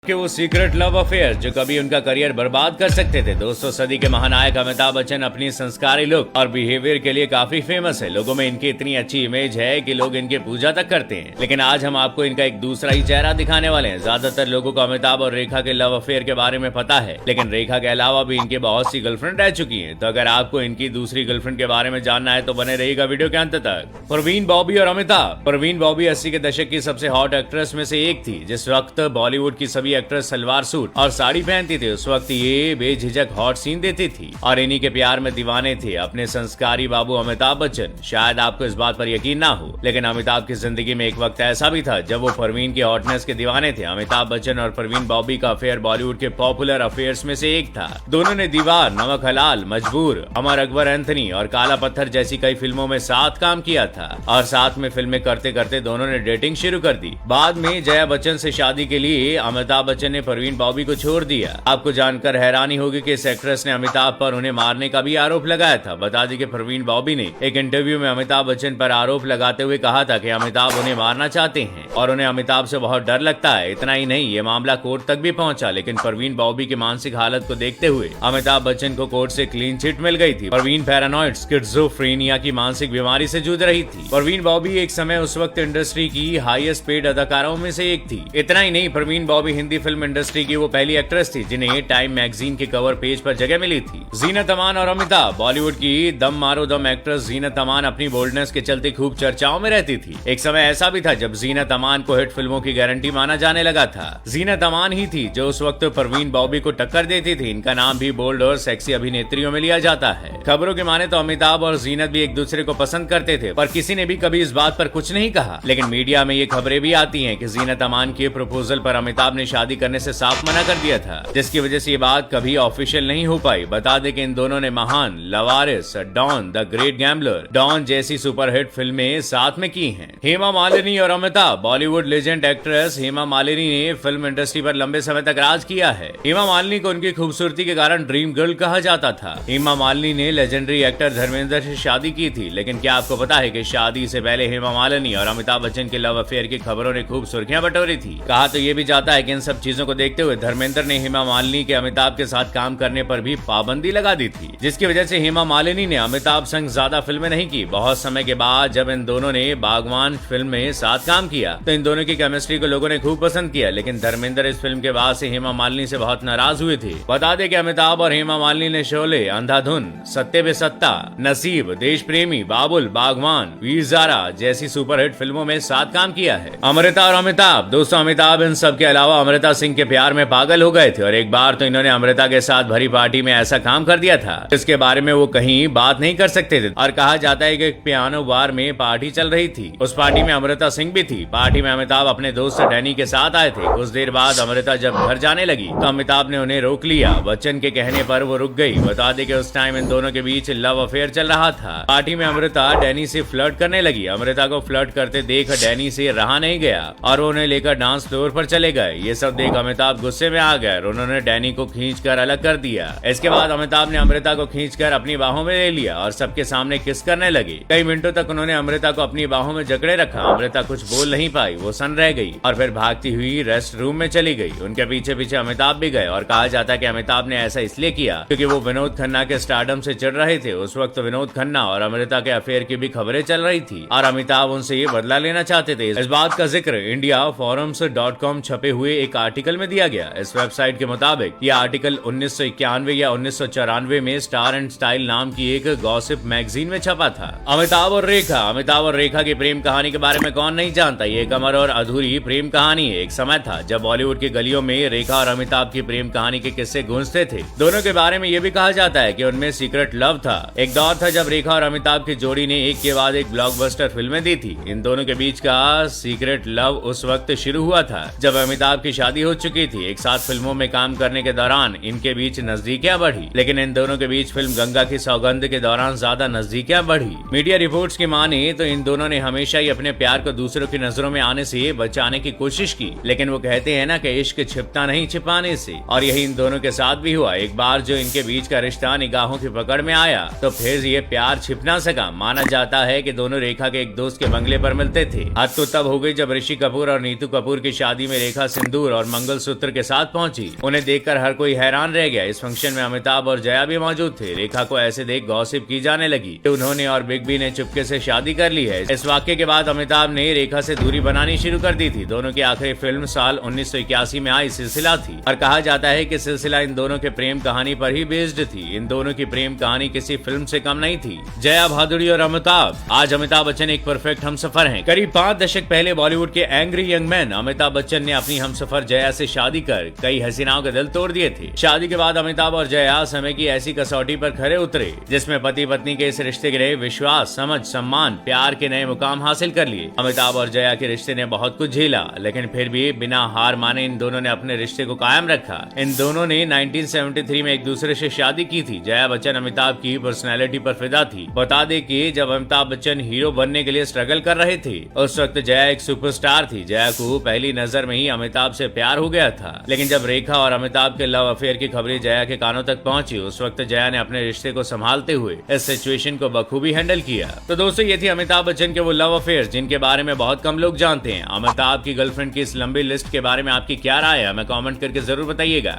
कि वो secret love affair जो कभी उनका करियर बर्बाद कर सकते थे। दोस्तों, सदी के महानायक अमिताभ बच्चन अपनी संस्कारी लुक और बिहेवियर के लिए काफी फेमस है। लोगों में इनकी इतनी अच्छी इमेज है कि लोग इनके पूजा तक करते हैं। लेकिन आज हम आपको इनका एक दूसरा ही चेहरा दिखाने वाले हैं। ज्यादातर लोगों को अमिताभ और रेखा के लव अफेयर के बारे में पता है, लेकिन रेखा के अलावा भी इनके बहुत सी गर्लफ्रेंड रह चुकी है। तो अगर आपको इनकी दूसरी गर्लफ्रेंड के बारे में जानना है तो बने रहिएगा वीडियो के अंत तक। परवीन बॉबी और अमिताभ। परवीन बॉबी 80 के दशक की सबसे हॉट एक्ट्रेस में से एक थी। जिस वक्त बॉलीवुड की सभी एक्ट्रेस सलवार सूट और साड़ी पहनती थी, उस वक्त ये बेझिझक हॉट सीन देती थी और इन्हीं के प्यार में दीवाने थे अपने संस्कारी बाबू अमिताभ बच्चन। शायद आपको इस बात पर यकीन ना हो, लेकिन अमिताभ की जिंदगी में एक वक्त ऐसा भी था जब वो परवीन की हॉटनेस के दीवाने थे। अमिताभ बच्चन और परवीन बॉबी का अफेयर बॉलीवुड के पॉपुलर अफेयर्स में से एक था। दोनों ने दीवार, नमक हलाल, मजबूर, अमर अकबर एंथनी और काला पत्थर जैसी कई फिल्मों में साथ काम किया था और साथ में फिल्में करते करते दोनों ने डेटिंग शुरू कर दी। बाद में जया बच्चन से शादी के लिए अमिताभ बच्चन ने परवीन बॉबी को छोड़ दिया। आपको जानकर हैरानी होगी कि इस एक्ट्रेस ने अमिताभ पर उन्हें मारने का भी आरोप लगाया था। बता दी कि परवीन बॉबी ने एक इंटरव्यू में अमिताभ बच्चन पर आरोप लगाते हुए कहा था कि अमिताभ उन्हें मारना चाहते हैं और उन्हें अमिताभ से बहुत डर लगता है। इतना ही नहीं, ये मामला कोर्ट तक भी पहुंचा, लेकिन परवीन बॉबी की मानसिक हालत को देखते हुए अमिताभ बच्चन को कोर्ट से क्लीन चिट मिल गई थी। परवीन पैरानॉइड स्किज़ोफ्रेनिया की मानसिक बीमारी से जूझ रही थी। परवीन बॉबी एक समय उस वक्त इंडस्ट्री की हाईएस्ट पेड अदाकाराओं में से एक थी। इतना ही नहीं, परवीन बॉबी हिंदी फिल्म इंडस्ट्री की वो पहली एक्ट्रेस थी जिन्हें टाइम मैगजीन के कवर पेज पर जगह मिली थी। जीनत अमान और अमिताभ। बॉलीवुड की दम मारो दम एक्ट्रेस जीनत अमान अपनी बोल्डनेस के चलते खूब चर्चाओं में रहती थी। एक समय ऐसा भी था जब जीनत अमान को हिट फिल्मों की गारंटी माना जाने लगा था। जीनत अमान ही थी जो उस वक्त परवीन बॉबी को टक्कर देती थी। इनका नाम भी बोल्ड और सेक्सी अभिनेत्रियों में लिया जाता है। खबरों की माने तो अमिताभ और जीनत भी एक दूसरे को पसंद करते थे, पर किसी ने भी कभी इस बात पर कुछ नहीं कहा। लेकिन मीडिया में ये खबरें भी आती हैं कि जीनत अमान के प्रपोजल पर अमिताभ ने शादी करने से साफ मना कर दिया था, जिसकी वजह से ये बात कभी ऑफिशियल नहीं हो पाई। बता दें कि इन दोनों ने Mahaan, Lawaaris, Don, the great gambler, Don जैसी सुपरहिट फिल्में साथ में की हैं। हेमा मालिनी और अमिताभ। बॉलीवुड लेजेंड एक्ट्रेस हेमा मालिनी ने फिल्म इंडस्ट्री पर लंबे समय तक राज किया है। हेमा मालिनी को उनकी खूबसूरती के कारण ड्रीम गर्ल कहा जाता था। हेमा मालिनी ने लेजेंडरी एक्टर धर्मेंद्र से शादी की थी, लेकिन क्या आपको पता है कि शादी से पहले हेमा मालिनी और अमिताभ बच्चन के लव अफेयर की खबरों ने खूब सुर्खियां बटोरी थी। कहा तो ये भी जाता है कि इन सब चीजों को देखते हुए धर्मेंद्र ने हेमा मालिनी के अमिताभ के साथ काम करने पर भी पाबंदी लगा दी थी, जिसकी वजह से हेमा मालिनी ने अमिताभ संग ज्यादा फिल्में नहीं की। बहुत समय के बाद जब इन दोनों ने बागवान फिल्म में साथ काम किया तो इन दोनों की केमिस्ट्री को लोगों ने खूब पसंद किया, लेकिन धर्मेंद्र इस फिल्म के बाद से हेमा मालिनी से बहुत नाराज हुए थे। बता दें कि अमिताभ और हेमा मालिनी ने शोले, अंधाधुन, सत्ते पे सत्ता, नसीब, देश प्रेमी, बाबुल, बागवान, वीर ज़ारा जैसी सुपरहिट फिल्मों में साथ काम किया है। अमृता और अमिताभ। दोस्तों, अमिताभ इन सब के अलावा अमृता सिंह के प्यार में पागल हो गए थे और एक बार तो इन्होंने अमृता के साथ भरी पार्टी में ऐसा काम कर दिया था जिसके बारे में वो कहीं बात नहीं कर सकते थे। और कहा जाता है कि पियानो बार में पार्टी चल रही थी। उस पार्टी में अमृता सिंह भी थी। पार्टी में अमिताभ अपने दोस्त डैनी के साथ आए थे। कुछ देर बाद अमृता जब घर जाने लगी तो अमिताभ ने उन्हें रोक लिया। बच्चन के कहने पर वो रुक गई। बता दें कि उस टाइम इन दोनों के बीच लव अफेयर चल रहा था। पार्टी में अमृता डैनी से फ्लर्ट करने लगी। अमृता को फ्लर्ट करते देख डैनी से रहा नहीं गया और वो उन्हें लेकर डांस फ्लोर पर चले गए। ये सब देख अमिताभ गुस्से में आ गए। उन्होंने डैनी को खींचकर अलग कर दिया। इसके बाद अमिताभ ने अमृता को खींचकर अपनी बाहों में ले लिया और सबके सामने किस करने लगे। कई मिनटों तक उन्होंने अमृता को अपनी बाहों में जकड़े रखा। अमृता कुछ बोल नहीं पाई, वो सन रह गई और फिर भागती हुई रेस्ट रूम में चली गई। उनके पीछे पीछे अमिताभ भी गए और कहा जाता है कि अमिताभ ने ऐसा इसलिए किया क्योंकि वो विनोद खन्ना के स्टारडम से चिढ़ रहे थे। उस वक्त विनोद खन्ना और अमृता के अफेयर की भी खबरें चल रही थी और अमिताभ उनसे ये बदला लेना चाहते थे। इस बात का जिक्र indiaforums.com छपे हुए एक आर्टिकल में दिया गया। इस वेबसाइट के मुताबिक यह आर्टिकल 1991 या 1994 में स्टार एंड स्टाइल नाम की एक गॉसिप मैगजीन में छपा था। अमिताभ और रेखा। अमिताभ और रेखा की प्रेम कहानी के बारे में कौन नहीं जानता। ये एक अमर और अधूरी प्रेम कहानी है। एक समय था जब बॉलीवुड की गलियों में रेखा और अमिताभ की प्रेम कहानी के किस्से गूंजते थे। दोनों के बारे में यह भी कहा जाता है कि उनमें सीक्रेट लव था। एक दौर था जब रेखा और अमिताभ की जोड़ी ने एक के बाद एक ब्लॉकबस्टर फिल्में दी थी। इन दोनों के बीच का सीक्रेट लव उस वक्त शुरू हुआ था जब अमिताभ की शादी हो चुकी थी। एक साथ फिल्मों में काम करने के दौरान इनके बीच नजदीकियां बढ़ी, लेकिन इन दोनों के बीच फिल्म गंगा की सौगंध के दौरान ज्यादा नजदीकियां बढ़ी। मीडिया रिपोर्ट्स की माने तो इन दोनों ने हमेशा ही अपने प्यार को दूसरों की नजरों में आने से बचाने की कोशिश की, लेकिन वो कहते हैं ना कि इश्क छिपता नहीं छिपाने से, और यही इन दोनों के साथ भी हुआ। एक बार जो इनके बीच का रिश्ता निगाहों की पकड़ में आया तो फिर ये प्यार छिप ना सका। माना जाता है कि दोनों रेखा के एक दोस्त के बंगले पर मिलते थे। हद तो तब हो गई जब ऋषि कपूर और नीतू कपूर की शादी में रेखा सिंदूर सिंदूर और मंगलसूत्र के साथ पहुंची। उन्हें देखकर हर कोई हैरान रह गया। इस फंक्शन में अमिताभ और जया भी मौजूद थे। रेखा को ऐसे देख गॉसिप की जाने लगी कि उन्होंने और बिग बी ने चुपके से शादी कर ली है। इस वाक्य के बाद अमिताभ ने रेखा से दूरी बनानी शुरू कर दी थी। दोनों की आखिरी फिल्म साल 1981 में आई सिलसिला थी और कहा जाता है कि सिलसिला इन दोनों के प्रेम कहानी पर ही बेस्ड थी। इन दोनों की प्रेम कहानी किसी फिल्म से कम नहीं थी। जया भादुड़ी और अमिताभ। आज अमिताभ बच्चन एक परफेक्ट हमसफर हैं। करीब 5 दशक पहले बॉलीवुड के angry young man Amitabh Bachchan ने अपनी हमसफर जया से शादी कर कई हसीनाओं के दिल तोड़ दिए थे। शादी के बाद अमिताभ और जया समय की ऐसी कसौटी पर खरे उतरे जिसमें पति पत्नी के इस रिश्ते के लिए विश्वास, समझ, सम्मान, प्यार के नए मुकाम हासिल कर लिए। अमिताभ और जया के रिश्ते ने बहुत कुछ झेला, लेकिन फिर भी बिना हार माने इन दोनों ने अपने रिश्ते को कायम रखा। इन दोनों ने 1973 में एक दूसरे से शादी की थी। जया बच्चन अमिताभ की पर्सनैलिटी पर फिदा थी। बता दें कि जब अमिताभ बच्चन हीरो बनने के लिए स्ट्रगल कर रहे थे उस वक्त जया एक सुपरस्टार थी। जया को पहली नजर में ही अमिताभ से प्यार हो गया था, लेकिन जब रेखा और अमिताभ के लव अफेयर की खबरें जया के कानों तक पहुंची उस वक्त जया ने अपने रिश्ते को संभालते हुए इस सिचुएशन को बखूबी हैंडल किया। तो दोस्तों ये थी अमिताभ बच्चन के वो लव अफेयर जिनके बारे में बहुत कम लोग जानते हैं। अमिताभ की गर्लफ्रेंड की इस लंबी लिस्ट के बारे में आपकी क्या राय है हमें कमेंट करके जरूर बताइएगा।